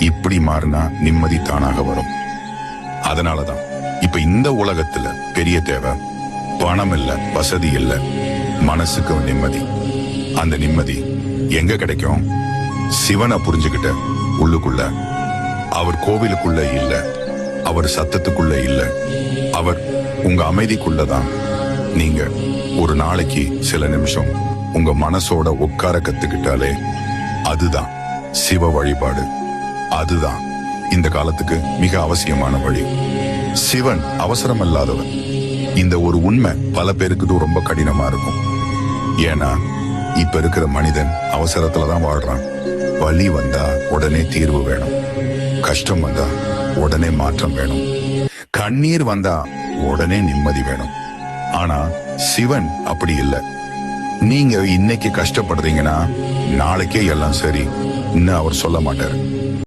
இப்படி மாறினா நிம்மதி தானாக வரும். அதனாலதான் இப்ப இந்த உலகத்துல பெரிய தேவை பணம் இல்ல, வசதி இல்ல, மனசுக்கு நிம்மதி. அந்த நிம்மதி எங்க கிடைக்கும்? சிவனை புரிஞ்சுக்கிட்ட உள்ளுக்குள்ள. அவர் கோவிலுக்குள்ள இல்ல, அவர் சத்தத்துக்குள்ள இல்ல, அவர் உங்க அமைதிக்குள்ளதான். நீங்க ஒரு நாளைக்கு சில நிமிஷம் உங்க மனசோட உட்கார கத்துக்கிட்டாலே அதுதான் சிவ வழிபாடு. அதுதான் இந்த காலத்துக்கு மிக அவசியமான வழி. சிவன் அவசரம் இல்லாதவன். இந்த ஒரு உண்மை பல பேருக்கு ரொம்ப கடினமா இருக்கும். ஏன்னா இப்ப இருக்கிற மனிதன் அவசரத்துலதான் வாழ்றான். வலி வந்தா உடனே தீர்வு வேணும், கஷ்டம் வந்தா உடனே மாற்றம் வேணும், கண்ணீர் வந்தா உடனே நிம்மதி வேணும். ஆனா சிவன் அப்படி இல்லை. நீங்க இன்னைக்கு கஷ்டப்படுறீங்கன்னா நாளைக்கே எல்லாம் சரி இன்னும் அவர் சொல்ல மாட்டாரு.